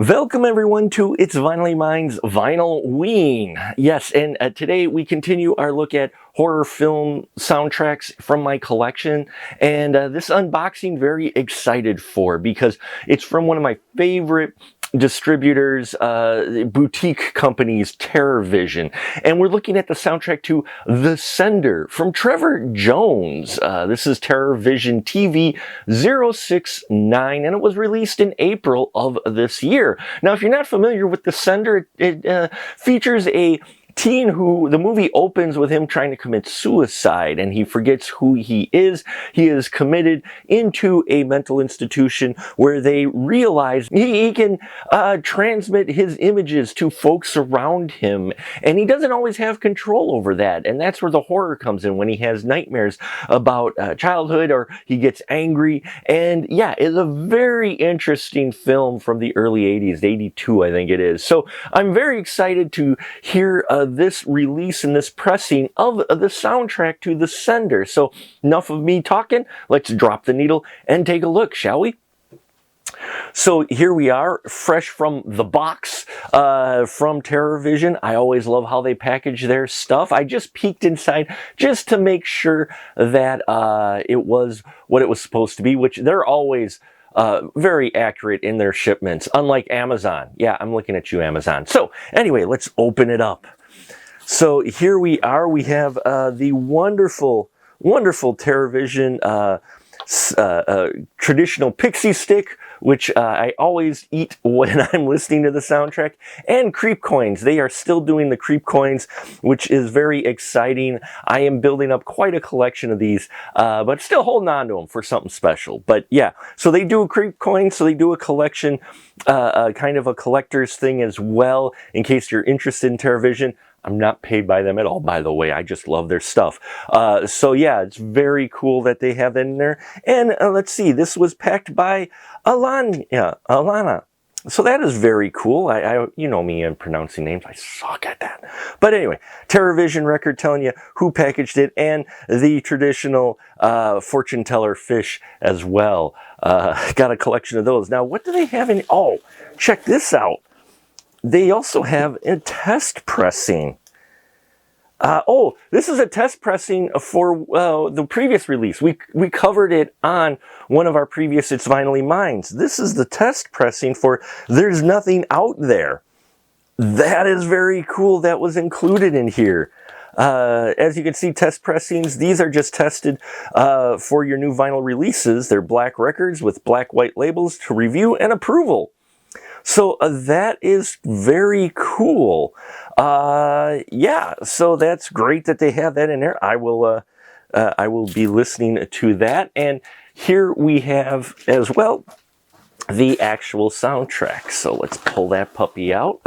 Welcome everyone to It's Vinylween's Vinylween. Yes, and today we continue our look at horror film soundtracks from my collection. And this unboxing very excited for because it's from one of my favorite distributors, boutique companies, TerrorVision. And we're looking at the soundtrack to The Sender from Trevor Jones. This is TerrorVision TV 069, and it was released in April of this year. Now, if you're not familiar with The Sender, it features a teen who the movie opens with him trying to commit suicide, and he forgets who he is. He is committed into a mental institution where they realize he can transmit his images to folks around him, and he doesn't always have control over that. And that's where the horror comes in, when he has nightmares about childhood, or he gets angry. And yeah, it's a very interesting film from the early 80s, 82 I think it is. So I'm very excited to hear this release and this pressing of the soundtrack to The Sender. So enough of me talking, let's drop the needle and take a look, shall we? So here we are, fresh from the box from TerrorVision. I always love how they package their stuff. I just peeked inside just to make sure that it was what it was supposed to be, which they're always very accurate in their shipments, unlike Amazon. Yeah, I'm looking at you, Amazon. So anyway, let's open it up. So here we are. We have the wonderful TerrorVision traditional pixie stick, which I always eat when I'm listening to the soundtrack, and creep coins. They are still doing the creep coins, which is very exciting. I am building up quite a collection of these, but still holding on to them for something special. But yeah, so they do a creep coin, so they do a collection, kind of a collector's thing as well, in case you're interested in TerrorVision. I'm not paid by them at all, by the way. I just love their stuff. So yeah, it's very cool that they have that in there. And let's see, this was packed by Alana. So that is very cool. You know me in pronouncing names. I suck at that. But anyway, TerrorVision record telling you who packaged it, and the traditional fortune teller fish as well. Got a collection of those. Now, what do they have in? Oh, check this out. They also have a test pressing. Oh, this is a test pressing for the previous release. We covered it on one of our previous It's Vinylween. This is the test pressing for There's Nothing Out There. That is very cool. That was included in here. As you can see, test pressings, these are just tested for your new vinyl releases. They're black records with black-white labels to review and approval. So that is very cool. Yeah, so that's great that they have that in there. I will be listening to that. And here we have as well the actual soundtrack. So let's pull that puppy out.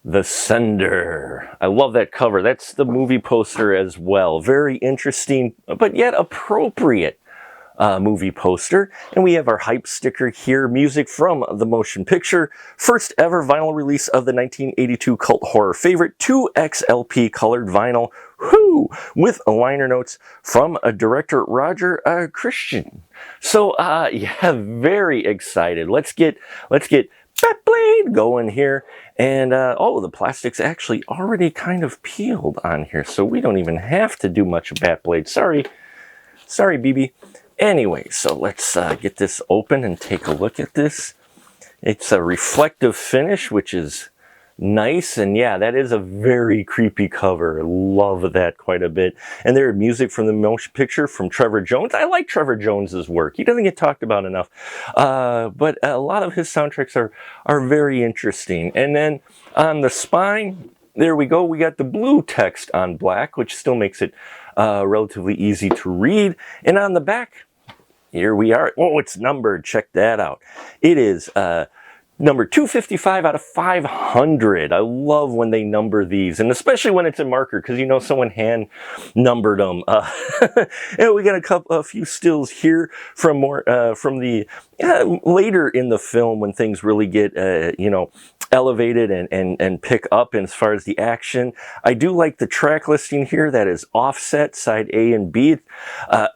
The Sender. I love that cover. That's the movie poster as well. Very interesting, but yet appropriate movie poster. And we have our hype sticker here, music from the motion picture, first ever vinyl release of the 1982 cult horror favorite, 2XLP colored vinyl, with liner notes from director Roger Christian. So yeah, very excited. Let's get Batblade going here. And oh, the plastic's actually already kind of peeled on here, so we don't even have to do much of Batblade. Sorry BB. Anyway, so let's get this open and take a look at this. It's a reflective finish, which is nice. And yeah, that is a very creepy cover. Love that quite a bit. And there is music from the motion picture from Trevor Jones. I like Trevor Jones's work. He doesn't get talked about enough. But a lot of his soundtracks are very interesting. And then on the spine, there we go. We got the blue text on black, which still makes it relatively easy to read. And on the back, here we are. Oh, it's numbered. Check that out. It is number 255 out of 500. I love when they number these, and especially when it's a marker, because you know someone hand numbered them. And we got a few stills here from the later in the film when things really get elevated and pick up as far as the action. I do like the track listing here that is offset, side A and B.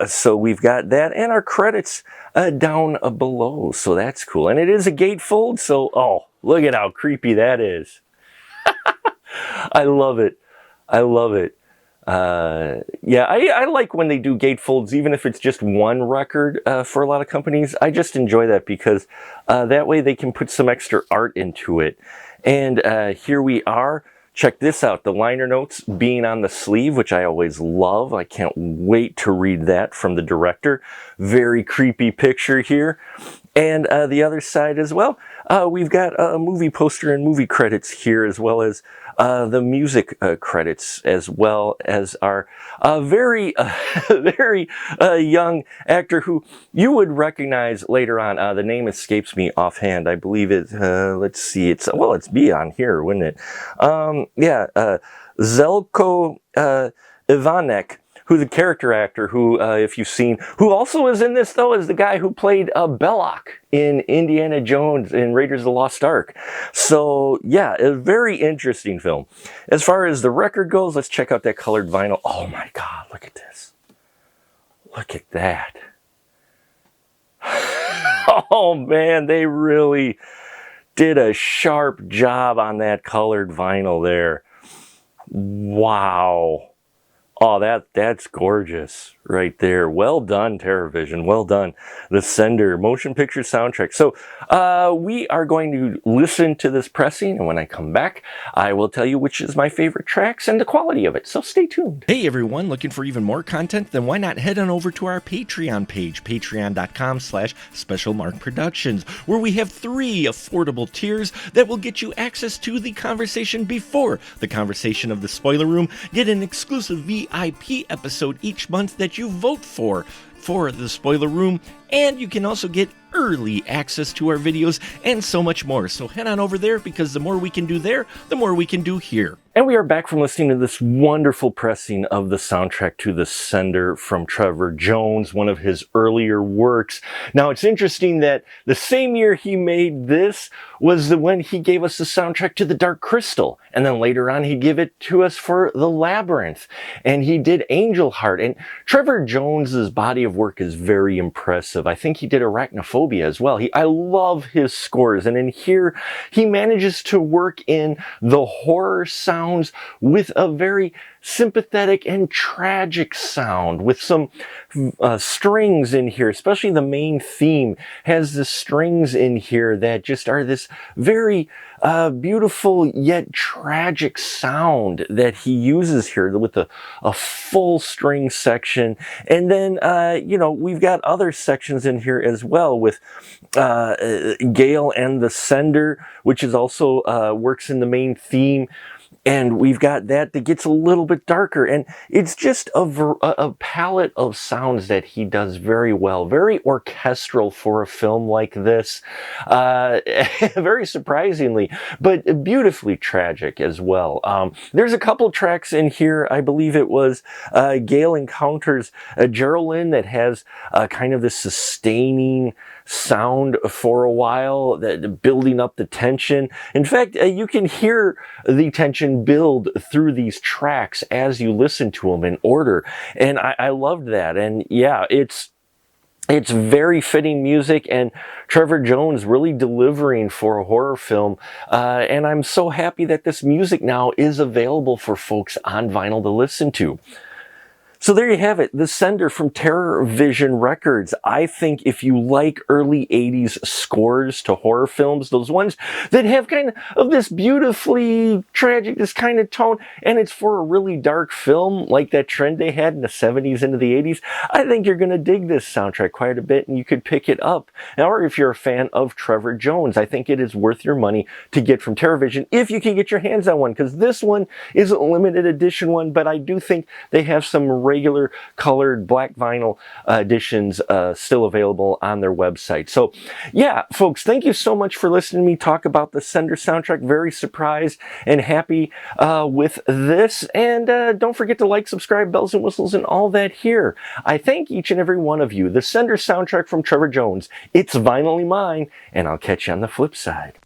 So we've got that, and our credits down below, so that's cool. And it is a gatefold, so oh, look at how creepy that is. I love it. I love it. Yeah, I like when they do gatefolds, even if it's just one record for a lot of companies. I just enjoy that because that way they can put some extra art into it. And here we are. Check this out, the liner notes being on the sleeve, which I always love. I can't wait to read that from the director. Very creepy picture here. And the other side as well, we've got a movie poster and movie credits here, as well as the music credits, as well as our very young actor who you would recognize later on. The name escapes me offhand. I believe it, let's see, it's be on here, wouldn't it? Zelko Ivanek, who's a character actor who, if you've seen, who also is in this, though, is the guy who played Belloc in Indiana Jones in Raiders of the Lost Ark. So, yeah, a very interesting film. As far as the record goes, let's check out that colored vinyl. Oh, my God, look at this. Look at that. Oh, man, they really did a sharp job on that colored vinyl there. Wow. Oh, that's gorgeous right there. Well done, TerraVision. Well done. The Sender motion picture soundtrack. So we are going to listen to this pressing, and when I come back, I will tell you which is my favorite tracks and the quality of it. So stay tuned. Hey everyone, looking for even more content? Then why not head on over to our Patreon page, patreon.com/specialmarkproductions, where we have 3 affordable tiers that will get you access to the conversation before the conversation of the spoiler room. Get an exclusive VIP episode each month that you vote for the spoiler room, and you can also get early access to our videos and so much more. So head on over there, because the more we can do there, the more we can do here. And we are back from listening to this wonderful pressing of the soundtrack to The Sender from Trevor Jones, one of his earlier works. Now, it's interesting that the same year he made this was when he gave us the soundtrack to The Dark Crystal. And then later on, he'd give it to us for The Labyrinth. And he did Angel Heart. And Trevor Jones's body of work is very impressive. I think he did Arachnophobia as well. I love his scores. And in here, he manages to work in the horror sound with a very sympathetic and tragic sound, with some strings in here. Especially the main theme has the strings in here that just are this very beautiful yet tragic sound that he uses here with a full string section. And then we've got other sections in here as well with Gale and the Sender, which is also works in the main theme. And we've got that gets a little bit darker. And it's just a palette of sounds that he does very well. Very orchestral for a film like this. Very surprisingly, but beautifully tragic as well. There's a couple tracks in here. I believe it was Gale Encounters Geraldine that has kind of this sustaining sound for a while, that building up the tension. In fact, you can hear the tension build through these tracks as you listen to them in order, and I loved that. And yeah, it's very fitting music, and Trevor Jones really delivering for a horror film. And I'm so happy that this music now is available for folks on vinyl to listen to. So there you have it, The Sender from TerraVision Records. I think if you like early 80s scores to horror films, those ones that have kind of this beautifully tragic, this kind of tone, and it's for a really dark film, like that trend they had in the 70s into the 80s, I think you're going to dig this soundtrack quite a bit, and you could pick it up. Or if you're a fan of Trevor Jones, I think it is worth your money to get from TerraVision if you can get your hands on one, because this one is a limited edition one, but I do think they have some rare regular colored black vinyl editions still available on their website. So yeah, folks, thank you so much for listening to me talk about the Sender soundtrack. Very surprised and happy with this. And don't forget to like, subscribe, bells and whistles, and all that here. I thank each and every one of you. The Sender soundtrack from Trevor Jones. It's Vinylly Mine, and I'll catch you on the flip side.